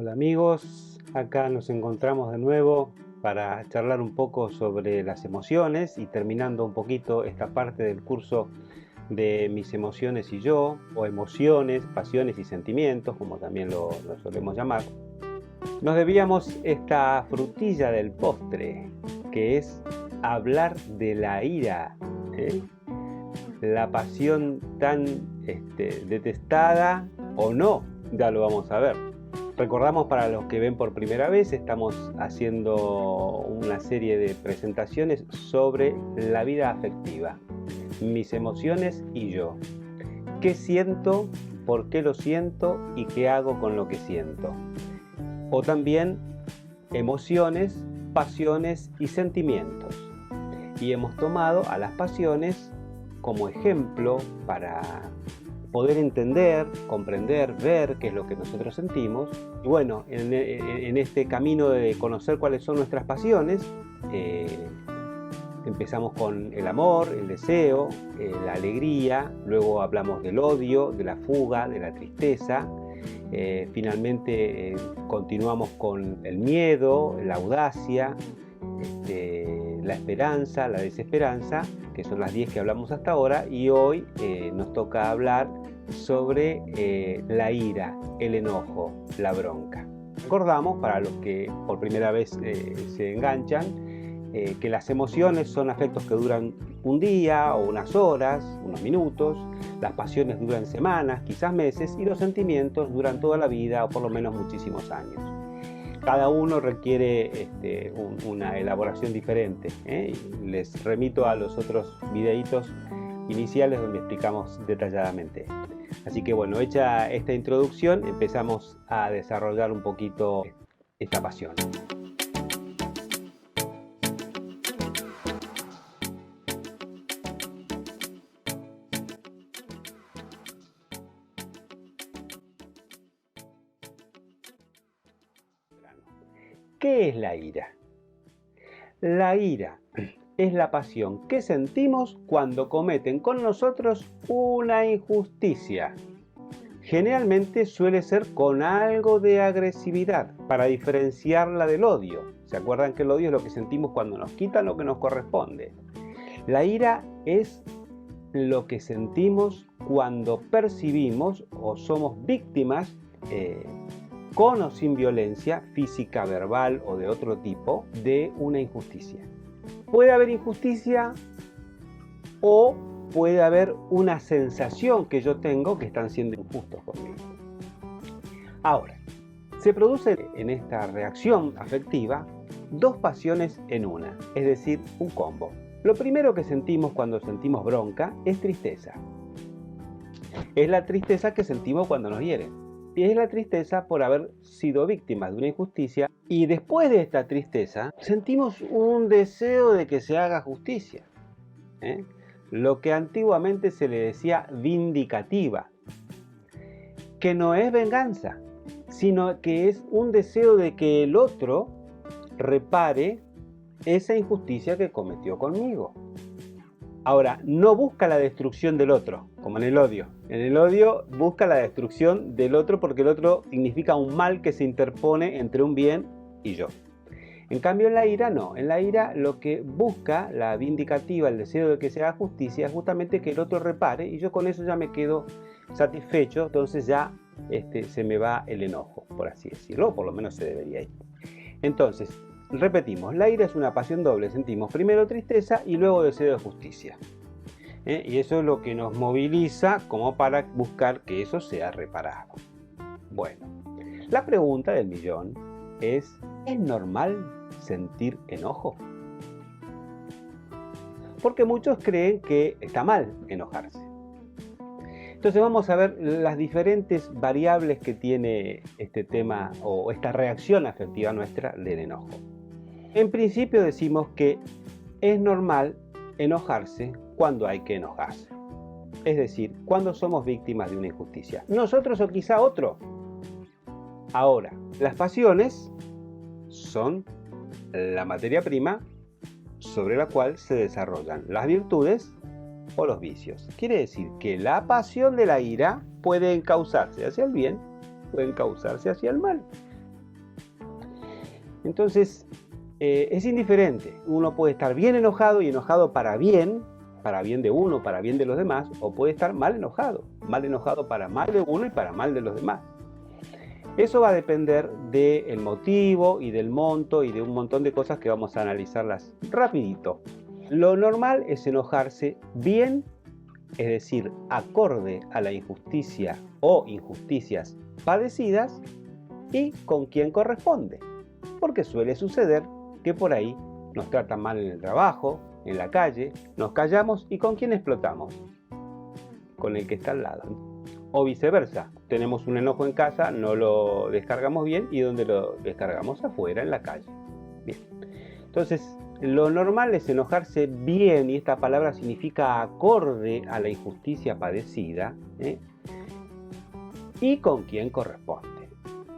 Hola amigos, acá nos encontramos de nuevo para charlar un poco sobre las emociones y terminando un poquito esta parte del curso de mis emociones y yo, o emociones, pasiones y sentimientos, como también lo solemos llamar. Nos debíamos esta frutilla del postre, que es hablar de la ira, ¿eh? La pasión tan detestada o no, ya lo vamos a ver. Recordamos, para los que ven por primera vez, estamos haciendo una serie de presentaciones sobre la vida afectiva, mis emociones y yo. ¿Qué siento? ¿Por qué lo siento? ¿Y qué hago con lo que siento? O también emociones, pasiones y sentimientos. Y hemos tomado a las pasiones como ejemplo para poder entender, comprender, ver qué es lo que nosotros sentimos. Y bueno, en este camino de conocer cuáles son nuestras pasiones, empezamos con el amor, el deseo, la alegría, luego hablamos del odio, de la fuga, de la tristeza. Finalmente continuamos con el miedo, la audacia, la esperanza, la desesperanza, que son las 10 que hablamos hasta ahora, y hoy nos toca hablar sobre la ira, el enojo, la bronca. Recordamos, para los que por primera vez se enganchan, que las emociones son afectos que duran un día o unas horas, unos minutos, las pasiones duran semanas, quizás meses, y los sentimientos duran toda la vida o por lo menos muchísimos años. Cada uno requiere una elaboración diferente, ¿eh? Les remito a los otros videitos iniciales donde explicamos detalladamente esto. Así que bueno, hecha esta introducción, empezamos a desarrollar un poquito esta pasión. ¿Qué es la ira? La ira es la pasión que sentimos cuando cometen con nosotros una injusticia. Generalmente suele ser con algo de agresividad, para diferenciarla del odio. ¿Se acuerdan que el odio es lo que sentimos cuando nos quitan lo que nos corresponde? La ira es lo que sentimos cuando percibimos o somos víctimas, con o sin violencia física, verbal o de otro tipo, de una injusticia. Puede haber injusticia o puede haber una sensación que yo tengo que están siendo injustos conmigo. Ahora, se produce en esta reacción afectiva dos pasiones en una, es decir, un combo. Lo primero que sentimos cuando sentimos bronca es tristeza. Es la tristeza que sentimos cuando nos hieren. Y es la tristeza por haber sido víctimas de una injusticia. Y después de esta tristeza, sentimos un deseo de que se haga justicia, ¿eh? Lo que antiguamente se le decía vindicativa, que no es venganza, sino que es un deseo de que el otro repare esa injusticia que cometió conmigo. Ahora, no busca la destrucción del otro, como en el odio. En el odio busca la destrucción del otro porque el otro significa un mal que se interpone entre un bien y yo. En cambio, en la ira no. En la ira lo que busca, la vindicativa, el deseo de que se haga justicia, es justamente que el otro repare, y yo con eso ya me quedo satisfecho, entonces ya se me va el enojo, por así decirlo, o por lo menos se debería ir. Entonces, repetimos, la ira es una pasión doble, sentimos primero tristeza y luego deseo de justicia. Y eso es lo que nos moviliza como para buscar que eso sea reparado. Bueno, la pregunta del millón ¿es normal sentir enojo? Porque muchos creen que está mal enojarse. Entonces vamos a ver las diferentes variables que tiene este tema o esta reacción afectiva nuestra del enojo. En principio decimos que es normal enojarse cuando hay que enojarse. Es decir, cuando somos víctimas de una injusticia. Nosotros o quizá otro. Ahora, las pasiones son la materia prima sobre la cual se desarrollan las virtudes o los vicios. Quiere decir que la pasión de la ira puede encauzarse hacia el bien, puede encauzarse hacia el mal. Entonces, es indiferente. Uno puede estar bien enojado y enojado para bien de uno, para bien de los demás, o puede estar mal enojado para mal de uno y para mal de los demás. Eso va a depender del motivo y del monto y de un montón de cosas que vamos a analizarlas rapidito. Lo normal es enojarse bien, es decir, acorde a la injusticia o injusticias padecidas y con quien corresponde, porque suele suceder que por ahí nos tratan mal en el trabajo, en la calle, nos callamos y ¿con quién explotamos? Con el que está al lado. O viceversa, tenemos un enojo en casa, no lo descargamos bien y ¿dónde lo descargamos? Afuera, en la calle. Bien. Entonces, lo normal es enojarse bien, y esta palabra significa acorde a la injusticia padecida, y con quien corresponde,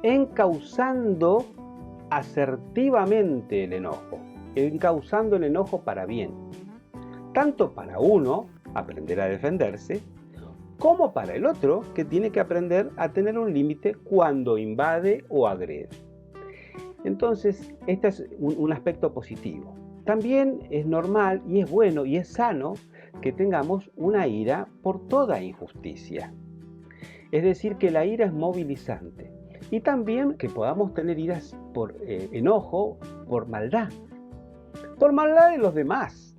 encauzando asertivamente el enojo, encauzando el enojo para bien, tanto para uno, aprender a defenderse, como para el otro, que tiene que aprender a tener un límite cuando invade o agrede. Entonces, este es un aspecto positivo. También es normal y es bueno y es sano que tengamos una ira por toda injusticia. Es decir, que la ira es movilizante. Y también que podamos tener iras por enojo, por maldad de los demás.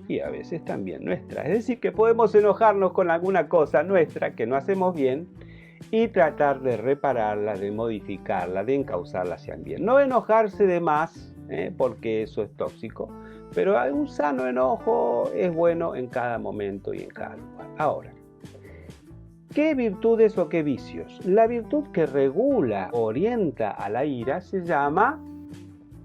Y a veces también nuestra. Es decir, que podemos enojarnos con alguna cosa nuestra que no hacemos bien y tratar de repararla, de modificarla, de encauzarla hacia el bien. No enojarse de más, porque eso es tóxico, pero un sano enojo es bueno en cada momento y en cada lugar. Ahora, ¿qué virtudes o qué vicios? La virtud que regula, orienta a la ira se llama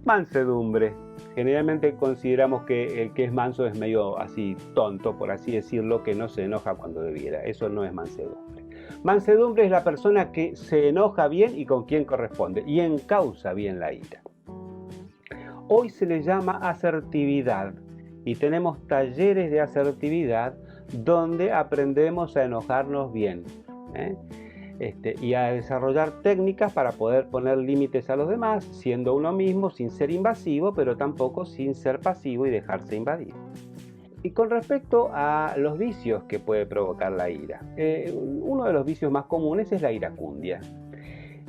mansedumbre. Generalmente consideramos que el que es manso es medio así tonto, por así decirlo, que no se enoja cuando debiera. Eso no es mansedumbre. Mansedumbre es la persona que se enoja bien y con quien corresponde y encauza bien la ira. Hoy se le llama asertividad y tenemos talleres de asertividad donde aprendemos a enojarnos bien. Y a desarrollar técnicas para poder poner límites a los demás, siendo uno mismo, sin ser invasivo, pero tampoco sin ser pasivo y dejarse invadir. Y con respecto a los vicios que puede provocar la ira, uno de los vicios más comunes es la iracundia.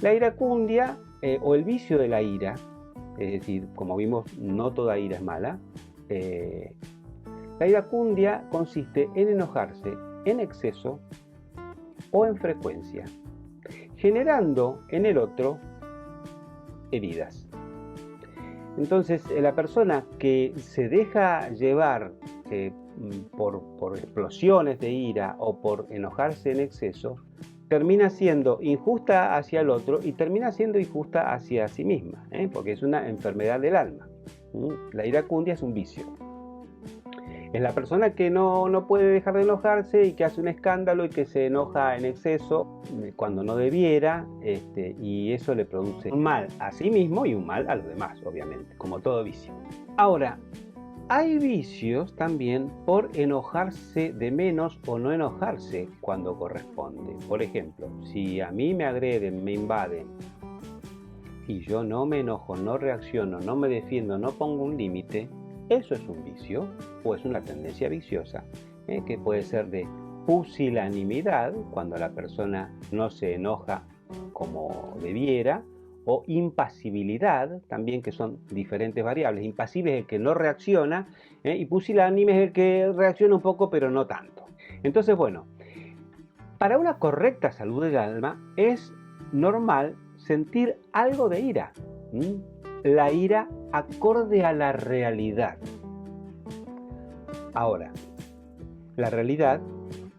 La iracundia, o el vicio de la ira, es decir, como vimos, no toda ira es mala, la iracundia consiste en enojarse en exceso o en frecuencia, generando en el otro heridas. Entonces, la persona que se deja llevar por explosiones de ira o por enojarse en exceso, termina siendo injusta hacia el otro y termina siendo injusta hacia sí misma, porque es una enfermedad del alma. La iracundia es un vicio. Es la persona que no puede dejar de enojarse y que hace un escándalo y que se enoja en exceso cuando no debiera, y eso le produce un mal a sí mismo y un mal a los demás, obviamente, como todo vicio. Ahora, hay vicios también por enojarse de menos o no enojarse cuando corresponde. Por ejemplo, si a mí me agreden, me invaden, y yo no me enojo, no reacciono, no me defiendo, no pongo un límite, eso es un vicio o es una tendencia viciosa, que puede ser de pusilanimidad, cuando la persona no se enoja como debiera, o impasibilidad, también, que son diferentes variables. Impasible es el que no reacciona, y pusilánime es el que reacciona un poco pero no tanto. Entonces, bueno, para una correcta salud del alma es normal sentir algo de ira. La ira acorde a la realidad. Ahora, la realidad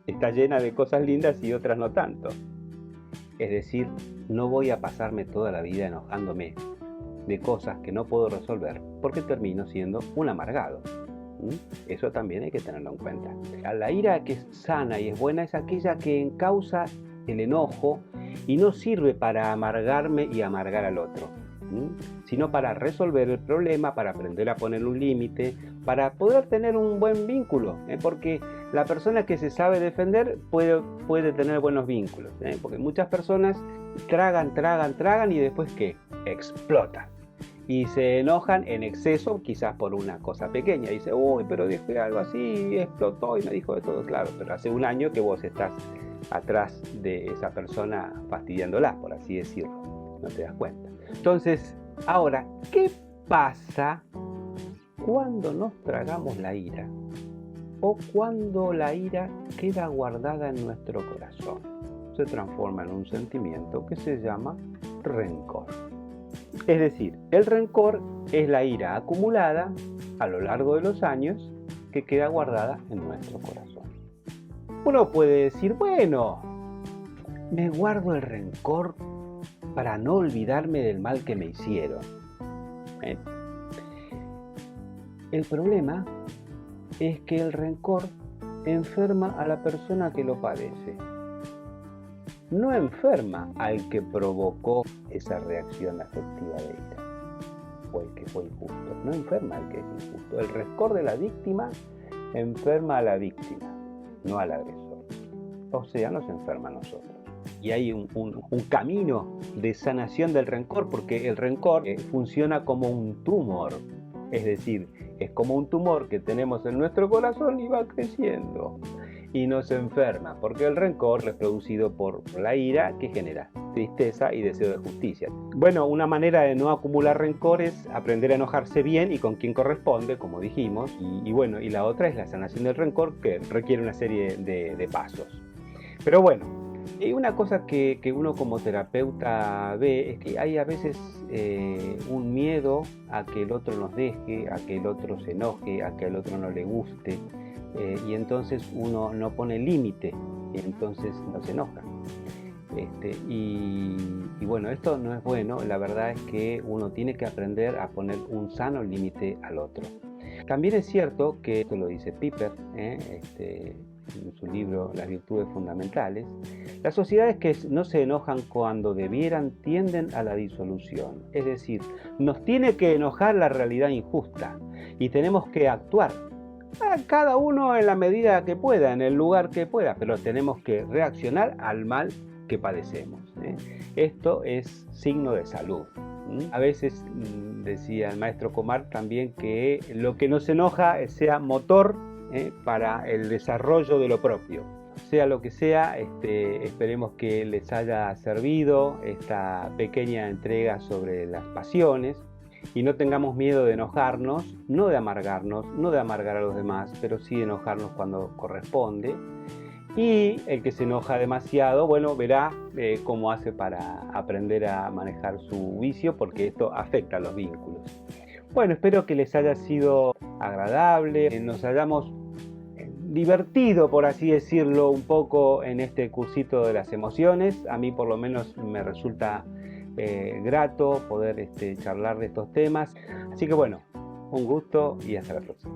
está llena de cosas lindas y otras no tanto. Es decir, no voy a pasarme toda la vida enojándome de cosas que no puedo resolver, porque termino siendo un amargado. Eso también hay que tenerlo en cuenta. La ira que es sana y es buena es aquella que encausa el enojo y no sirve para amargarme y amargar al otro, sino para resolver el problema, para aprender a poner un límite, para poder tener un buen vínculo, porque la persona que se sabe defender puede tener buenos vínculos, porque muchas personas tragan y después ¿qué? Explotan. y se enojan en exceso, quizás por una cosa pequeña. Dice, uy, pero dije algo así, explotó y me dijo de todo. Claro, pero hace un año que vos estás atrás de esa persona fastidiándola, por así decirlo. No te das cuenta. Entonces, ahora, ¿qué pasa cuando nos tragamos la ira? O cuando la ira queda guardada en nuestro corazón. Se transforma en un sentimiento que se llama rencor. Es decir, el rencor es la ira acumulada a lo largo de los años que queda guardada en nuestro corazón. Uno puede decir, bueno, me guardo el rencor para no olvidarme del mal que me hicieron. El problema es que el rencor enferma a la persona que lo padece. No enferma al que provocó esa reacción afectiva de ira o el que fue injusto. No enferma al que es injusto. El rencor de la víctima enferma a la víctima, no al agresor. O sea, nos enferma a nosotros. Y hay un camino de sanación del rencor, porque el rencor funciona como un tumor. Es decir, es como un tumor que tenemos en nuestro corazón y va creciendo y nos enferma, porque el rencor es producido por la ira que genera tristeza y deseo de justicia. Bueno, una manera de no acumular rencor es aprender a enojarse bien y con quien corresponde, como dijimos, y la otra es la sanación del rencor, que requiere una serie de pasos. Pero bueno, y una cosa que uno como terapeuta ve es que hay a veces un miedo a que el otro nos deje, a que el otro se enoje, a que el otro no le guste, y entonces uno no pone límite y entonces no se enoja. Y bueno, esto no es bueno. La verdad es que uno tiene que aprender a poner un sano límite al otro. También es cierto que, esto lo dice Piper, en su libro Las virtudes fundamentales, las sociedades que no se enojan cuando debieran tienden a la disolución. Es decir, nos tiene que enojar la realidad injusta y tenemos que actuar, cada uno en la medida que pueda, en el lugar que pueda, pero tenemos que reaccionar al mal que padecemos. Esto es signo de salud. A veces decía el maestro Comar también que lo que nos enoja sea motor para el desarrollo de lo propio. Sea lo que sea, esperemos que les haya servido esta pequeña entrega sobre las pasiones y no tengamos miedo de enojarnos, no de amargarnos, no de amargar a los demás, pero sí de enojarnos cuando corresponde. Y el que se enoja demasiado, bueno, verá cómo hace para aprender a manejar su vicio, porque esto afecta a los vínculos. Bueno, espero que les haya sido agradable, nos hayamos divertido, por así decirlo, un poco en este cursito de las emociones. A mí por lo menos me resulta grato poder charlar de estos temas. Así que bueno, un gusto y hasta la próxima.